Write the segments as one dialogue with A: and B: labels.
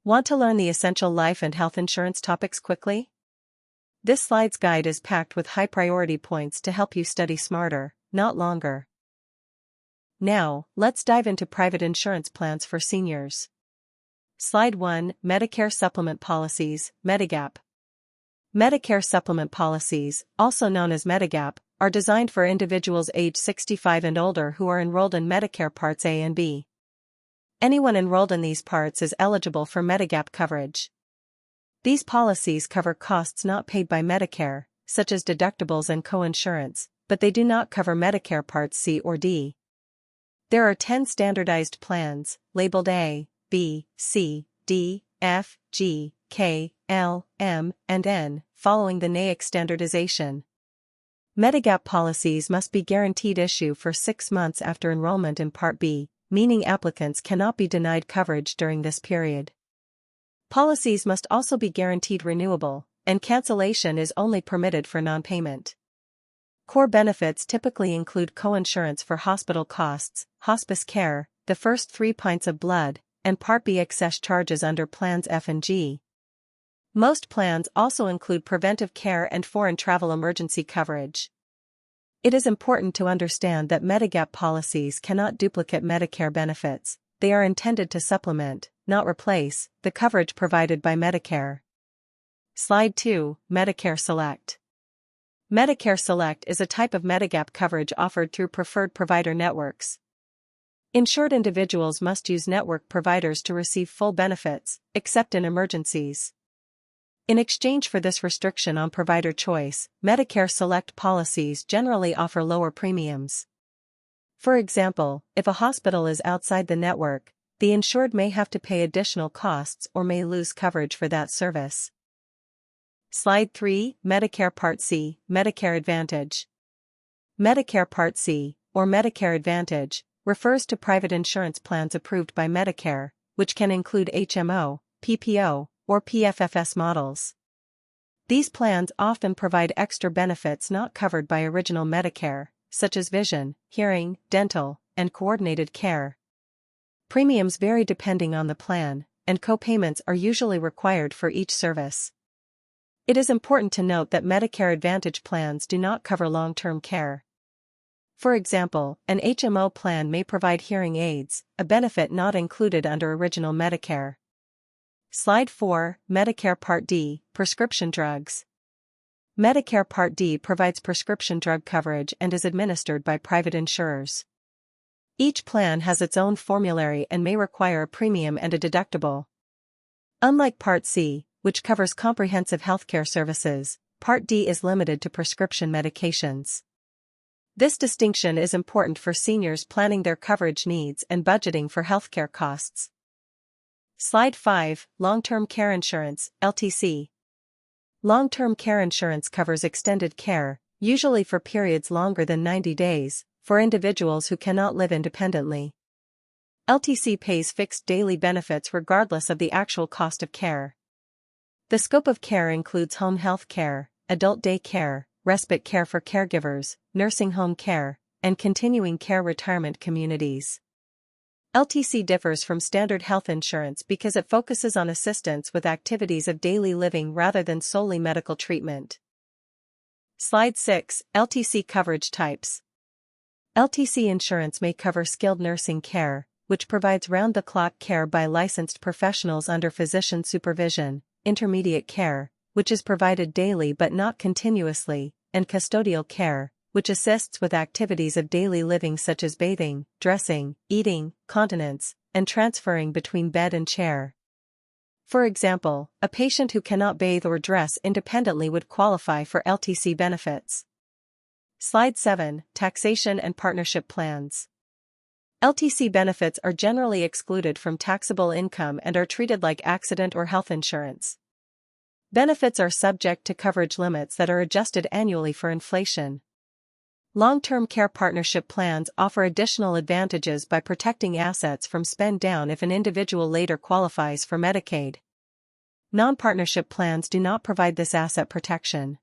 A: Want to learn the essential life and health insurance topics quickly? This slides guide is packed with high-priority points to help you study smarter, not longer. Now, let's dive into private insurance plans for seniors. Slide 1, Medicare Supplement Policies, Medigap. Medicare Supplement Policies, also known as Medigap, are designed for individuals age 65 and older who are enrolled in Medicare Parts A and B. Anyone enrolled in these parts is eligible for Medigap coverage. These policies cover costs not paid by Medicare, such as deductibles and co-insurance, but they do not cover Medicare Parts C or D. There are 10 standardized plans, labeled A, B, C, D, F, G, K, L, M, and N, following the NAIC standardization. Medigap policies must be guaranteed issue for 6 months after enrollment in Part B, meaning applicants cannot be denied coverage during this period. Policies must also be guaranteed renewable, and cancellation is only permitted for non-payment. Core benefits typically include co-insurance for hospital costs, hospice care, the first 3 pints of blood, and Part B excess charges under Plans F and G. Most plans also include preventive care and foreign travel emergency coverage. It is important to understand that Medigap policies cannot duplicate Medicare benefits. They are intended to supplement, not replace, the coverage provided by Medicare. Slide 2, Medicare Select. Medicare Select is a type of Medigap coverage offered through preferred provider networks. Insured individuals must use network providers to receive full benefits, except in emergencies. In exchange for this restriction on provider choice, Medicare Select policies generally offer lower premiums. For example, if a hospital is outside the network, the insured may have to pay additional costs or may lose coverage for that service. Slide 3, Medicare Part C, Medicare Advantage. Medicare Part C, or Medicare Advantage, refers to private insurance plans approved by Medicare, which can include HMO, PPO, or PFFS models. These plans often provide extra benefits not covered by original Medicare, such as vision, hearing, dental, and coordinated care. Premiums vary depending on the plan, and co-payments are usually required for each service. It is important to note that Medicare Advantage plans do not cover long-term care. For example, an HMO plan may provide hearing aids, a benefit not included under original Medicare. Slide 4, Medicare Part D, Prescription Drugs. Medicare Part D provides prescription drug coverage and is administered by private insurers. Each plan has its own formulary and may require a premium and a deductible. Unlike Part C, which covers comprehensive healthcare services, Part D is limited to prescription medications. This distinction is important for seniors planning their coverage needs and budgeting for healthcare costs. Slide 5, Long-Term Care Insurance, LTC. Long-term care insurance covers extended care, usually for periods longer than 90 days, for individuals who cannot live independently. LTC pays fixed daily benefits regardless of the actual cost of care. The scope of care includes home health care, adult day care, respite care for caregivers, nursing home care, and continuing care retirement communities. LTC differs from standard health insurance because it focuses on assistance with activities of daily living rather than solely medical treatment. Slide 6, LTC coverage types. LTC insurance may cover skilled nursing care, which provides round-the-clock care by licensed professionals under physician supervision, intermediate care, which is provided daily but not continuously, and custodial care, which assists with activities of daily living such as bathing, dressing, eating, continence, and transferring between bed and chair. For example, a patient who cannot bathe or dress independently would qualify for LTC benefits. Slide 7, Taxation and Partnership Plans. LTC benefits are generally excluded from taxable income and are treated like accident or health insurance. Benefits are subject to coverage limits that are adjusted annually for inflation. Long-term care partnership plans offer additional advantages by protecting assets from spend down if an individual later qualifies for Medicaid. Non-partnership plans do not provide this asset protection.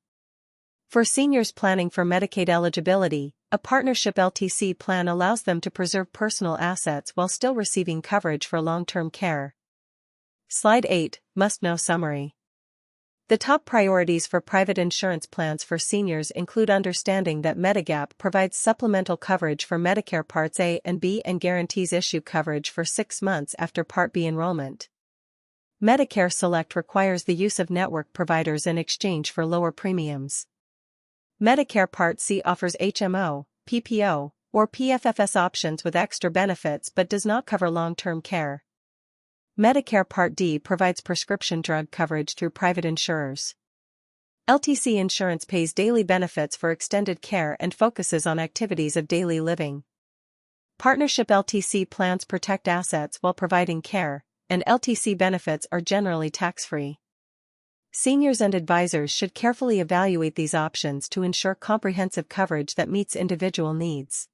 A: For seniors planning for Medicaid eligibility, a partnership LTC plan allows them to preserve personal assets while still receiving coverage for long-term care. Slide 8, Must-Know Summary. The top priorities for private insurance plans for seniors include understanding that Medigap provides supplemental coverage for Medicare Parts A and B and guarantees issue coverage for 6 months after Part B enrollment. Medicare Select requires the use of network providers in exchange for lower premiums. Medicare Part C offers HMO, PPO, or PFFS options with extra benefits but does not cover long-term care. Medicare Part D provides prescription drug coverage through private insurers. LTC insurance pays daily benefits for extended care and focuses on activities of daily living. Partnership LTC plans protect assets while providing care, and LTC benefits are generally tax-free. Seniors and advisors should carefully evaluate these options to ensure comprehensive coverage that meets individual needs.